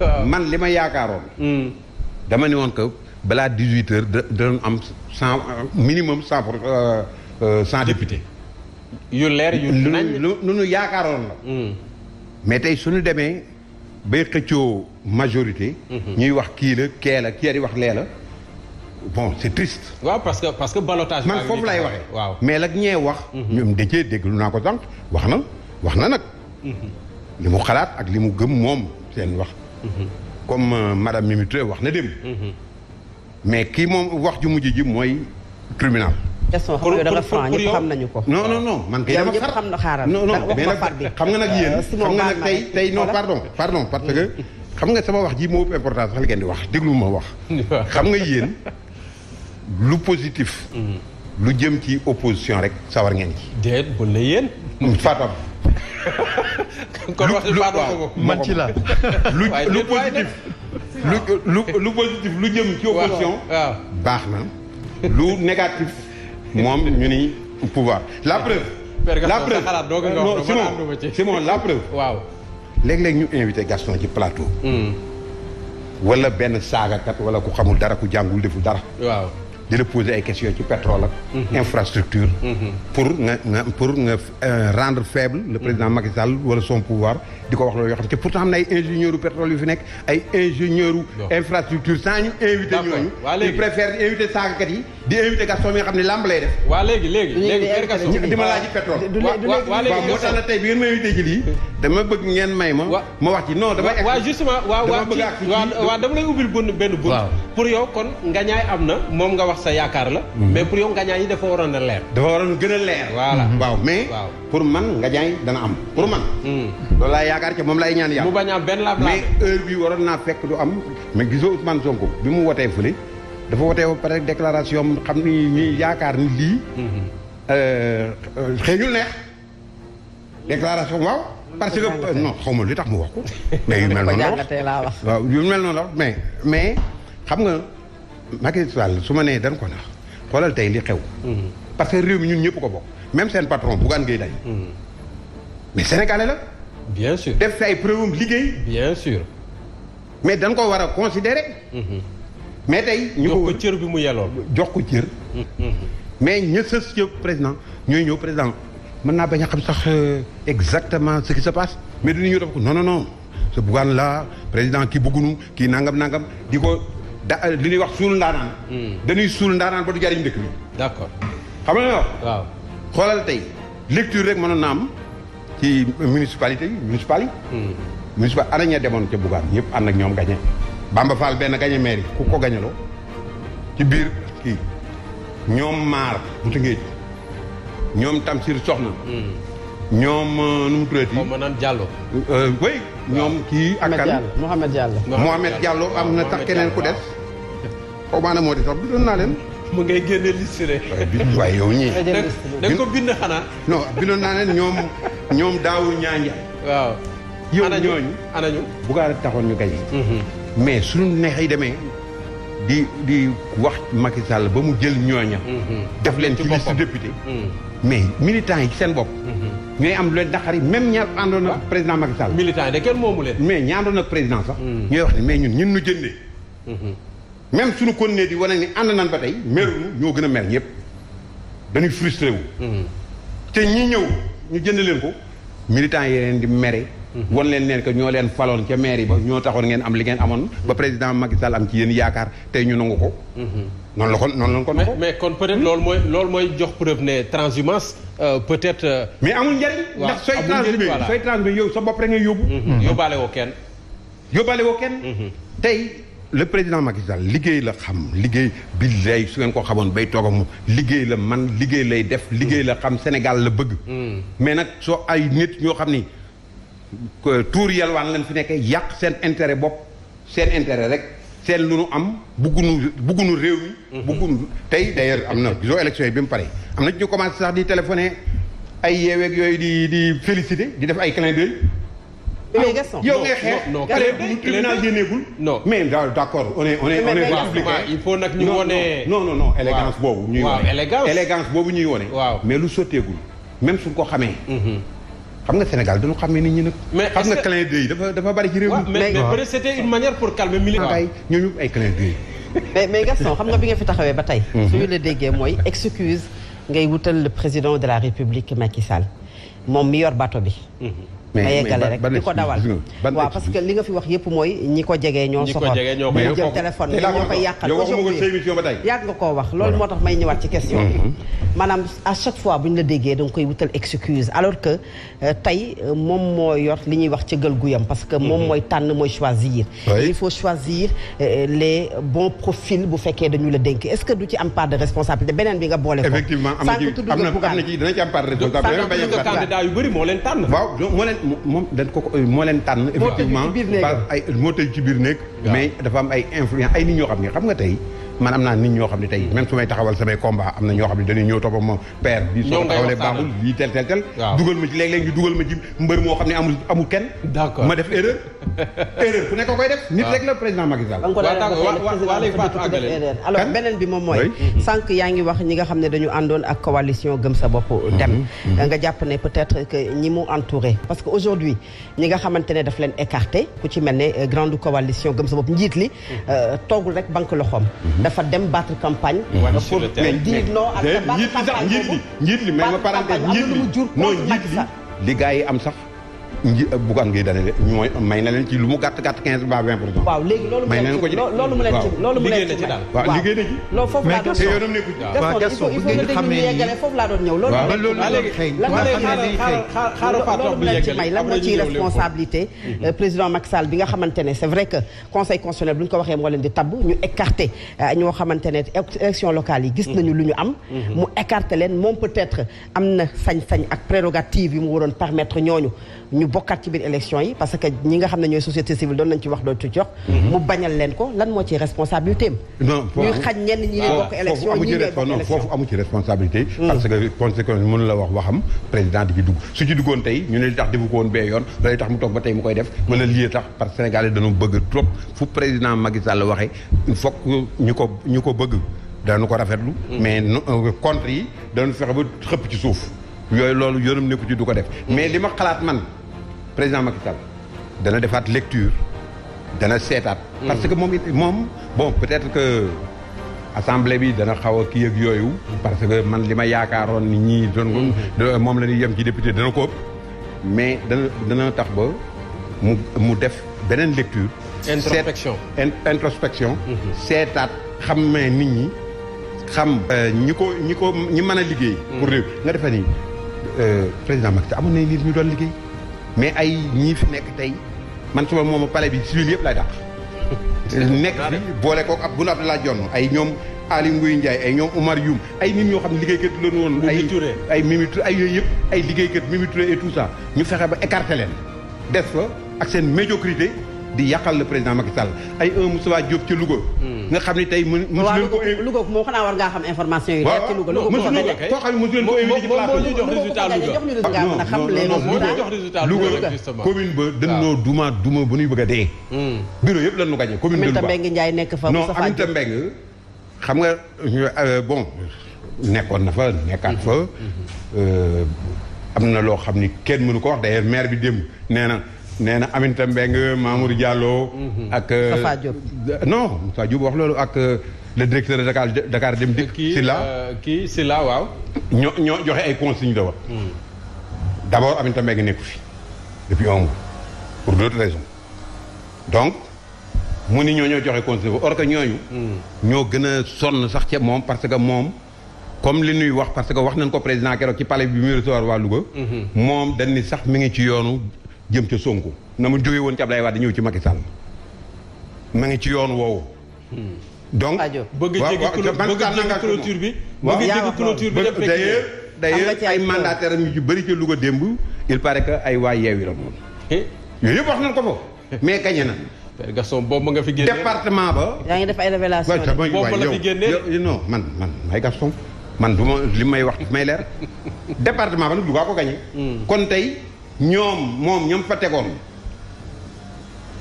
man li ma yaakaaroon. dama ne woon que balaa 18h da am 100 minimum 100 députés. yu leer yu nañ lu nu yaakaaroon la. mais tey suñu demee bay xëccoo majorité. ñuy wax kii la kee la kii di wax lee la bon c'est triste. waaw parce que ballottage. man foofu lay waxee. waaw mais nag ñee wax. ñoom dëccee déglu naa ko sànq wax na nag. li mu xalaat ak li mu gëm moom seen wax. comme madame Mimi Touré wax na dem. mais kii moom wax ju mujj ji mooy tribunal. pour xam nañu ko. non man kay dama far xam na xaaral. non mais nag xam nga nag yéen. xam nga nag tey non pardon parce que xam nga sama wax ji moo ëpp importance sax li ngeen di wax déglu ma wax. xam nga yéen lu positif. lu jëm ci opposition rek sawar ngeen ci. déet bu la yéen. Fatam. kon wax man ci la lu positif. lu positif lu jëm ci opposition. baax na. lu négatif moom ñu ni pouvoir la preuve. non Simon la preuve. waaw. léeg-léeg ñu invité Gaston ci plateau. wala benn saagakat wala ku xamul dara ku jàngul deful dara. waaw. di la poser ay questions ci pétrole ak. infrastructure. pour nga rendre faible le président Macky Sall wala son pouvoir di ko wax loolu yoo xam te pourtant am na ay ingénieurs pétrole yu fi nekk ay ingénieurs infrastructure sans ñu invité ñooñu. ils préfèrent di invité saagakat yi di invité Gaston mi nga xam ne làmb lay def. waa léegi di ma laaj pétrole. waa léegi moo tax na tey bi ngeen ma invité ci lii dama bëgg ngeen may ma. ma wax ci non dama. waaw justement waaw dama lay ubbil benn bunt. pour yow kon ngañaay am na moom nga wax sa yaakaar la. mais pour yow ngañaay yi dafa waroon a leer. dafa waroon gën a leer. voilà waaw mais. pour man ngañaay dana am pour man. loolu laa yaakaar ca moom lay ñaan yàlla. mu bañ a am benn laab mais heure bi waroon naa fekk du am. mais gisoo Ousmane Sonko bi mu wotee fële dafa wotee ba pare déclaration xam ni ñuy yaakaar ni lii. xëyul neex déclaration waaw. parce que non xaw ma li tax mu wax ko. mais yu mel noonu la wax waaw yu mel noonu la wax mais xam nga Macky Sall su ma nee dañ ko nax xoolal tey li xew. parce que réew mi ñun ñëpp ko bokk. même seen patron Bougane Gueye Dany. mais sénégalais la. bien sûr def fi ay preuve liggéey. bien sûr. mais dañ ko war a considérer. mais tey ñu jox ko cër bi mu yelloon. jox ko cër. mais ña sës ci président ñooy ñëw président mën naa bañ a xam sax exactement ce qui se passe mais du ñu def ko non ce Bougane la président kii bëggunu kii nangam di ko li ñuy wax suul ndaanaan. dañuy suul ndaanaan ba du jariñ dëkk bi. d'accord xam nga wax. waaw xoolal tey lecture rek mënoon na am ci municipal ana ña demoon ca Bougane ñëpp ànd ak ñoom gañe Bamba Fall benn gañe mairie ku ko gañaloo ci biir kii ñoom maar bu tëngéej ñoom Tamsir Soxna ñoom nu mu tuddati ma naan Diallo oui ñoom kii ak kan Mohamed Diallo am na sax keneen ku des xaw maana moo di sax bindoon naa leen mu ngay génne liste rek waaye yow ñii da ko bind xanaa non bindoon naa leen ñoom Daawur Ñaanjaay waaw yow ñooñu anañu Bougane taxoon ñu gañe mais suñu neex yi demee di wax Macky Sall ba mu jël ñooña def leen ci liste député mais militants yi ci seen bopp ñooy am lu leen naqari même ñaar àndoon ak président Macky Sall militants yi de kenn moomu leen mais ñi àndoon ak président sax ñooy wax ne mais ñun nu jëndee même suñu continuer di wane ni ànd nan ba tey meruñu ñoo gën a mer ñëpp dañuy frustré wu te ñi ñëw ñu jënd leen ko militants yi leen di mere wan leen que ñoo leen faloon ca mairie ba ñoo taxoon ngeen am li ngeen amoon ba président Macky Sall am ci yéen yaakaar tey ñu nangu ko noonu la ko mais kon peut-être loolu mooy jox preuve ne transhumance peut-être mais amul njariñ ndax sooy transhumé yow sa bopp rek ngay yóbbu yóbbaale woo kenn tey le président Macky Sall liggéey la xam liggéey billaay su ngeen ko xamoon bay toog ak moom liggéey la man liggéey lay def liggéey la xam Sénégal la bëgg mais nag soo ay nit ñoo xam ni tuur yalwaan lañ fi nekkee yàq seen intérêt bopp seen intérêt rek seen lu nu am buggunu réew mi buggunu tey d'ailleurs am na gisoo élection yi bi mu pare am na ñu commencé sax di téléphoner ay yeeweeg yooyu di féliciter di def ay clin d'œil yow ngay xeex bu tribunal génneegul non mais d'accord on est républicain il faut nag ñu wone non élégance boobu ñuy wone élégance boobu ñuy wone waaw mais lu sotteegul même suñ ko xamee xam nga Sénégal dañu xamee nit ñi nag. mais xam nga clin d'œil dafa bari ci réew mi. mais c'était une manière pour calmer militaire. ñooñu ay clin d'œil. mais Gaston xam nga bi nga fi taxawee ba tey. suñu la déggee mooy excuse ngay wutal le président de la République Macky Sall moom mi yor bato bi. ma yeggale rek di ko dawal waaw parce que li nga fi wax yëpp mooy ñi ko jegee ñoo soxor ñu jël téléphone bi ñoo koy yàqal yàgg nga koo wax loolu moo tax may ñëwaat ci question bi maanaam à chaque fois bu ñu la déggee da nga koy wutal excuse alors que tey moom moo yor li ñuy wax cëggal guyam parce que moom mooy tànn mooy choisir il faut choisir les bons profils bu fekkee dañu la dénk est-ce que du ci am part de responsabilité beneen bi nga boole ko effectivement am na ci dina ci am part de responsabilité candidat yu bëri moo leen tànn moom dañ ko moo leen tànn effectivement ay moo tëj ci biir néeg mais dafa am ay influence ay nit ñoo xam ne xam nga tey man am naa nit ñoo xam ne tey même su may taxawal samay combat am na ñoo xam ne dañuy ñëw topp ak moom père bi soo taxawalee baaxul lii tel dugal ma ci léeg-léeg ñu dugal ma ci mbër moo xam ne amul kenn d'accord ma def erreur ku nekk koy def nit rek la président Macky Sall alors beneen bi moom mooy sànq yaa ngi wax ñi nga xam ne dañu àndoon ak coalition gëm sa bopp dem nga jàpp ne peut-être que ñi mu entouré parce que aujourd'hui ñi nga xamante ne daf leen écarté ku ci mel ne grande coalition gëm sa bopp njiit li toogul rek banque loxoom dafa dem battre campagne. pour dire non ak battre campagne njiit li may ma parenthèse njiit li gars yi am sax Bougane Gueye Dany mooy may na leen ci lu mu gàtt 15 ba 20%. waaw léegi loolu mu leen ci loolu mu leen ci may waaw liggéey na ci. loolu foofu laa doon ñëw il faut nga dégg ñu yeggale foofu laa doon ñëw. loolu mu leen ci may lan moo ciy responsabilité président Macky Sall bi nga xamante ne c'est vrai que conseil constitutionnel bu ñu ko waxee moo leen di tabb ñu écarté ñoo xamante ne élection locale yi gis nañu lu ñu am. mu écarté leen moom peut-être am na sañ-sañ ak prérogative yu mu waroon permettre ñooñu ñu bokkaat ci biir élection yi parce que ñi nga xam ne ñooy société civile doon nañ ci wax dootu jox mu bañal leen ko lan moo ci responsabilité am ñuy xañ ñenn ñi leen bokk élection ñi ñooy bokk élection foofu amu ci responsabilité parce que conséquence mënu la wax waxam président di ci dugg su ci duggoon tey ñu ne li tax defu ko woon bee yoon loolu tax mu toog ba tey mu koy def wala lii tax parce que Sénégal yi dañu bëgg trop fu président Macky Sall waxee il faut ñu ko bëgg dañu ko rafetlu mais contre yi dañu fexe ba xëpp ci suuf yooyu loolu yoonam nekku ci du ko def mais li ma xalaat man président Macky Sall dana defaat lecture dana seetaat parce que moom bon peut-être que assemblée bi dana xaw a kii ak yooyu parce que man li ma yaakaaroon ni ñii doon moom la ñuy yem ci député dana ko ëpp mais dana tax ba mu def beneen lecture introspection seetaat xam ne nit ñi xam ñi mën a liggéey pour réew nga defee ni président Macky Sall amoon na nit ñu doon liggéey mais ay ñii fi nekk tey man suba moom palais bi civil yëpp lay dàq nekk fi boole kook ab Boun Abdallah Dionne ay ñoom Aly Ngouille Ndiaye ay ñoom Oumar Youm ay nit ñoo xam ne liggéeykat la ñu woon ay Mimi Touré ay yooyu yëpp ay liggéeykat Mimi Touré et tout ça ñu fexe ba écarter leen des fa ak seen médiocrité di yàqal le président Macky Sall ay un Moustapha Diop ca Louga nga xam ne tey Louga moom xanaa war ngaa xam information yi leer ci Louga koo xam ne mosu leen ko invité ci plateau moo ñu jox résultat Louga commune ba dañoo duma ba ñuy bëgg a dee bureau yëpp lañu gagné commune de Louga Aminata Mbengue Ndiaye nekk fa non Aminata Mbengue xam nga bon nekkoon na fa nekkaat fa am na loo xam ni kenn mënu ko wax d'ailleurs maire bi démb nee na Aminata Mbengue Mamour Diallo ak Moustapha Diop non Moustapha Diop wax loolu ak le directeur de Dakar Dem Dikk Sylla waaw ñoo joxe ay consignes de vote d'abord Aminata Mbengue nekku fi depuis un mois pour d'autres raisons donc mu ni ñoo joxe consigne or que ñooñu ñoo gën a sonn sax ca moom parce que moom comme li ñuy wax parce que wax nañ ko président keroog ci palais bi muy recevoir waa Louga moom dañ ni sax mi ngi ci yoonu jëm ca Sonko na mu jógee woon ci Abdoulaye Wade ñëw ci Macky Sall ma ngi ci yoon woowu donc bëgg jéggi clôture bi bëgg jéggi clôture bi d'ailleurs ay mandataires am yu ci bëri ca Louga démb il paraît que ay waa Yewwi la moom yooyu yëpp wax nañ ko fa mais gagné na Gaston boobu nga fi génne département ba yaa ngi def ay révélation boobu la fi génne non man may Gaston man du ma li may wax may leer département ba nag Louga ko gagné kon tey ñoom fa tegoon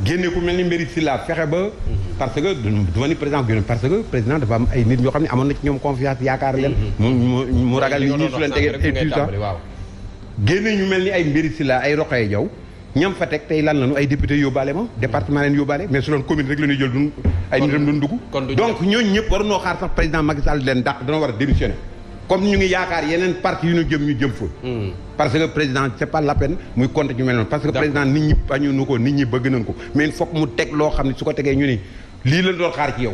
génne ku mel ni Mbéri Sylla fexe ba parce que du ma ni président génne parce que président dafa am ay nit ñoo xam ne amoon na ci ñoom confiance yaakaar leen mu ragal yi ñii su leen tegee et tout ça génne ñu mel ni ay Mbiri Sylla ay Rokhaya Diaw ñam fa teg tey lan lañu ay député yóbbaale ma département leen yóbbaale mais su doon commune rek la ñuy jël duñ ay nitam duñ dugg donc ñooñu ñëpp war noo xaar sax président Macky Sall leen dàq dana war a démissionner comme ñu ngi yaakaar yeneen parti yu ñu jëm fa parce que président c'est pas la peine muy compter ñu mel noonu parce que président nit ñi bañu nu ko nit ñi bëgg nañ ko mais il faut que mu teg loo xam ne su ko tegee ñu ni lii la doon xaar ci yow